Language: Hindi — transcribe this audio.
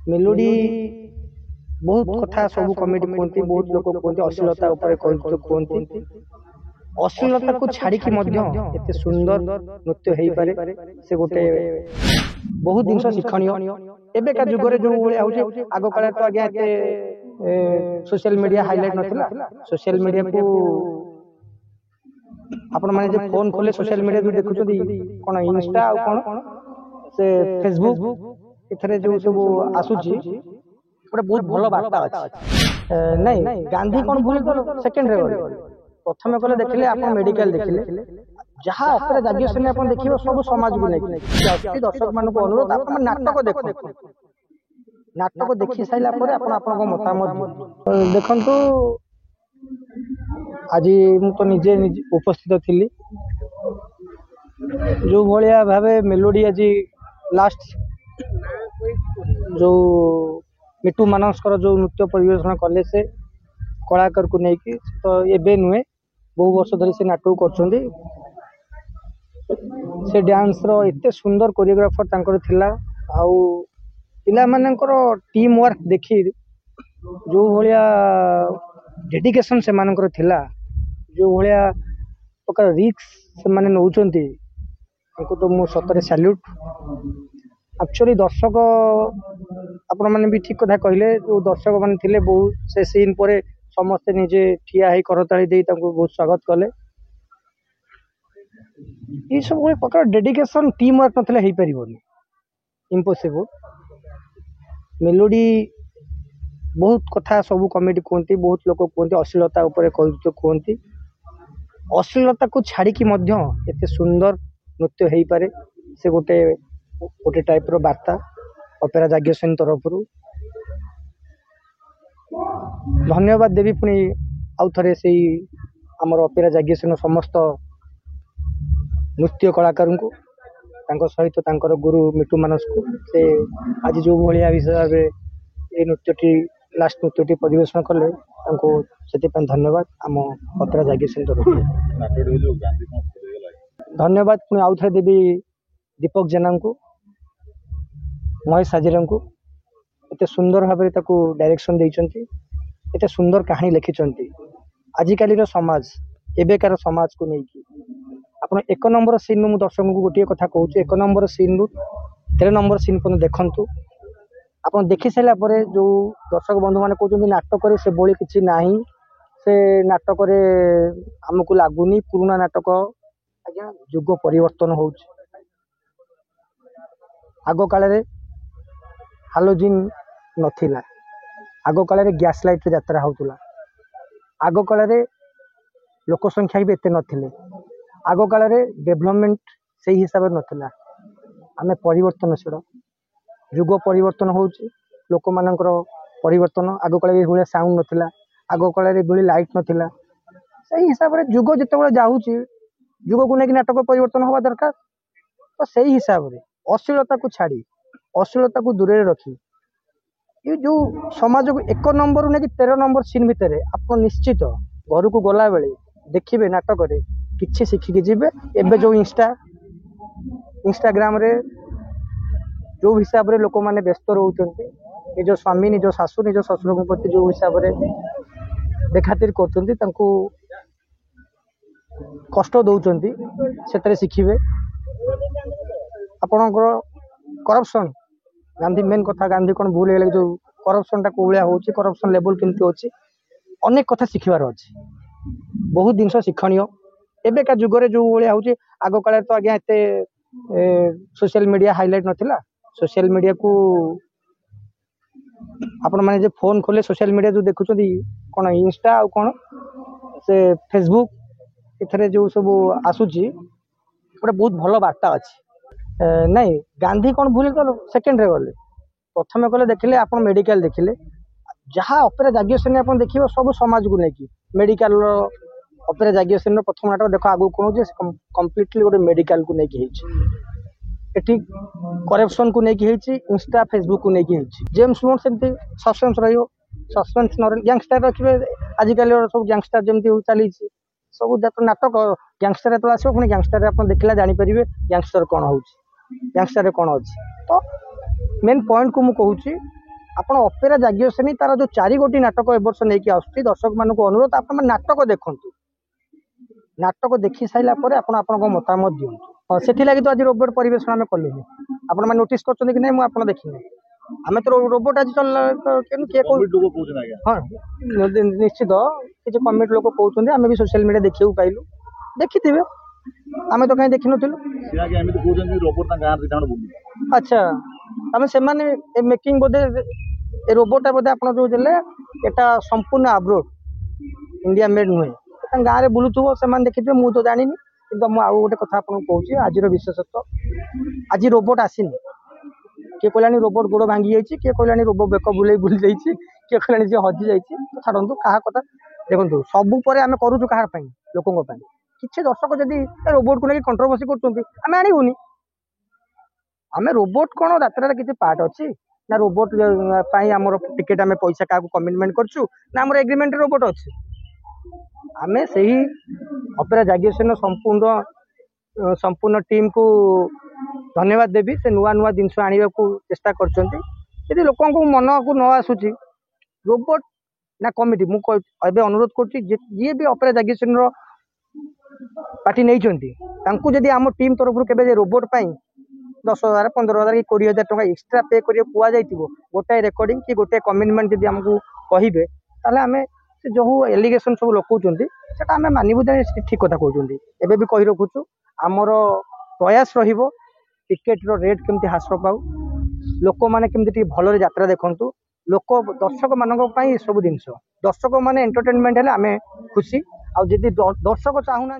मेलोडी बहुत कथा सब कमेटी कहते बहुत लोक कहते अश्लीलता कहते अश्लीलता को छाड़ी एते सुंदर नृत्य हो पारे से गोटे बहुत जिन शिक्षणीय एबेका जुगरे जो भाई आग काल तो आज्ञा सोशल मीडिया हाइलाइट नथिला सोशल मीडिया को आपण माने जे फोन खोले सोशल मीडिया जो देखुछथि कोन इंस्टा आ कोन से फेसबुक एथरे जो सब आसुची गोटे बहुत भल बार्ता अच्छे नहीं गांधी कौन भूल गल सेकेंड रे प्रथम कले देखिले आप मेडिकल देखिले जहाँ अपेरा ग्रेजुएशन आप देखिए सब समाज को लेकिन दर्शक मान अनुरोध आप नाटक देख नाटक देखी सारा मतामत देखु आज तो निजे उपस्थित थी जो भाया भावे मेलोडी आज लास्ट जो मिटू मानसकर जो नृत्य परिवेषण कले से कलाकार को लेकिन तो एबे नुहे बहु वर्ष धरी से नाटक कर से डांस रो एते सुंदर कोरियोग्राफर तांकर थिला आउ पिला मानकर टीम वर्क देखी जो भाया डेडिकेशन से मानकर थिला जो भाया प्रकार रिस्क से माने नौचंती तो मु सतरे सैल्यूट एक्चुअली दर्शक आपण मैंने भी ठीक कथा कहले जो दर्शक मैंने थिले बहुत से सीन पर समस्ते निजे ठिया है करताली दे बहुत स्वागत कले ये सब एक प्रकार डेडिकेशन टीम वर्क नथिले हेई परिबोनी इम्पॉसिबल मेलोडी बहुत कथा सब कमेटी कहते बहुत लोक कहते अश्लीलता कहते अश्लीलता को छाड़ी एते सुंदर नृत्य हो पारे से गोटे गोटे टाइप रो वार्ता अपेरा जाग्यसेन तरफ धन्यवाद देवी पुणी आउ थे से आमर अपेरा जाग्यसेन समस्त नृत्य कलाकार को सहित तांकर गुरु मिटू मानस को से आज जो भाया हिसाब ये नृत्यटी लास्ट नृत्यटी परिवेषण कले से धन्यवाद आम अपेरा जाग्यसेन तरफ धन्यवाद पुणी आउ थे देवी दीपक जेना को महेश हाजिरा को एते सुंदर भाव डायरेक्शन देइचंती एते सुंदर कहानी लिखिचंती आजिकाली समाज एबेकार समाज को लेकिन आप एक नंबर सीन मु दर्शक को गोटे कथा कहूँ एक नंबर सीन रु 13 नंबर सीन पर देखु आप देखी सारा जो दर्शक बंधु मैंने कहते नाटक से भली किसी ना से नाटक आमको लगुनि पुराना नाटक आज्ञा जुग परिवर्तन हो आग काल हालोजिन नथिला आग काल गैस लाइट यात्रा होता आग काल लोक संख्या भी एते नथिले आग काल डेवलपमेंट से हिसाब से नथिला आमे परिवर्तनशील जुग परिवर्तन हो लोक मानकर परिवर्तन आग काल ये साउंड नथिला आग काल ये लाइट नथिला से हिसाब से जुग जिते जाऊँगी जुग को लेकिन नाटक परिवर्तन हवा दरकार तो से हिसाब से अश्लीलता को छाड़ी अश्लीलता को दूर रखी ये जो समाज को 1 नंबर नहीं 13 नंबर सीन भितर आप निश्चित घर को गला बेले देखिए नाटक किसी शिखिकी जी एबे जो इंस्टाग्राम रे जो हिसाब से लोक मैंने व्यस्त रोचते निज स्वामी निज शाशु निज शशुर प्रति जो हिसाब से देखातिर कर कष्ट दौरान से शिखिबे आपणकर करप्शन गांधी मेन कथा गांधी कौन भूल है जो करप्शन टा कोलिया हो करप्शन लेवल केमती होची अनेक कथा शिखिबार अच्छी बहुत जिन शिक्षणीय एबेका जुगरे जो भाया हो आग काल तो आज्ञा सोशल मीडिया हाइलाइट नथिला सोशल मीडिया को आपण माने जे फोन खोले सोशल मीडिया जो देखुछथि कोन इंस्टा आ कोन से फेसबुक एथरे जो सब आसुची गोटे बहुत भल बार्ता अच्छे नहीं गांधी कौन भूल गल सेकेंड रे गले प्रथम कले देखिले आप मेडिकल देखिले जहाँ अपेरा ग्रेजुएशन आप देखिए सब समाज को लेकिन मेडिकल अपेरा ग्रेजुएशन प्रथम नाटक देख आगु कौन कम्प्लीटली गोटे मेडिकल को लेकिन एटी करप्शन को लेकिन इंस्टा फेसबुक को लेकिन जेम्स बॉन्ड सेमती सस्पेंस रहियो सस्पेंस न गैंगस्टर रखिए आजिकल सब गैंगस्टर जमी चली सब नाटक गैंगस्टर जो आसो पुणी गैंगस्टर आप देखला जानीपर गैंगस्टर कौन हो गैंगस्टर कौन अच्छी तो मेन पॉइंट को मुझे कहूँ ଆପଣ ଅପେରା ଯାଜ୍ଞସେନୀ ତାର ଯୋଉ 4 ନାଟକ ଏ ବର୍ଷ ନେଇକି ଆସୁଛି ଦର୍ଶକ ମାନଙ୍କୁ ଅନୁରୋଧ ଆପଣ ନାଟକ ଦେଖନ୍ତୁ नाटक देखी सारा पर आपन मतामत दिखाँ से लगी तो आज रोबोट परिवेशन आम कलु आपण मैंने नोटिस कर कि नहीं मुझे देखी आम तो रोबोट आज चल हाँ निश्चित किसी कमिटी लोक कहते आम भी सोशल मीडिया देखा पाइलु देखी थे आम तो कहीं देखी नुँ अच्छा आम से मेकिंग बोधे रोबोटा बोधे आप जो देले एटा संपूर्ण अब्रोड इंडिया मेड नुहे गाँव में बुलूव से देखिए मुझे तो जानी कि गोटे कथा कहूँ आज विशेषत्व आज रोबोट आसीनी किए कहलानी रोबोट गोड़ भांगी जाइए किए कहलानी रोबोट बेक बुले बुली जाइए किए कहलानी जी हजि जाइए तो छाड़ू क्या कथा देखो सबुपर आम करूँ कहीं लोकों किसी दर्शक जदि रोबोट को लेकिन कंट्रोवर्सी करें आणुनी आम रोबोट कौन यात्रा किसी पार्ट अच्छी ना रोबोट आमर टिकेट आम पैसा क्या कमिटमेंट करूँ ना आम एग्रीमेंट रोबोट अच्छी आम से ही अपेरा जागियोसेन संपूर्ण टीम को धन्यवाद देवी से नुआ नुआ जिनस आने को चेष्टा कर लोक मन को न आसूची रोबोट ना कमिटी मुझे अनुरोध कर जी भी अपेरा जागियोसेन पार्टी नहीं जदि आम टीम तरफ के रोबोट 10,000 15,000 कि 20,000 टका एक्सट्रा पे करिए कहुई गोटाए रेकर्डिंग कि गोटे कमिटमेंट जब आमको कहे आम जो एलिगेशन सब लौकते आम मानवु ठीक कथा कहते एवं भी कही रखुचु आमर प्रयास टिकेट रेट केमती ह्रास पाऊ लोक मैंने केमती भल यात्रा देखु लोक दर्शक मान सब जिन दर्शक मैंने एंटरटेनमेंट आम खुशी आदि दर्शक चाहूना।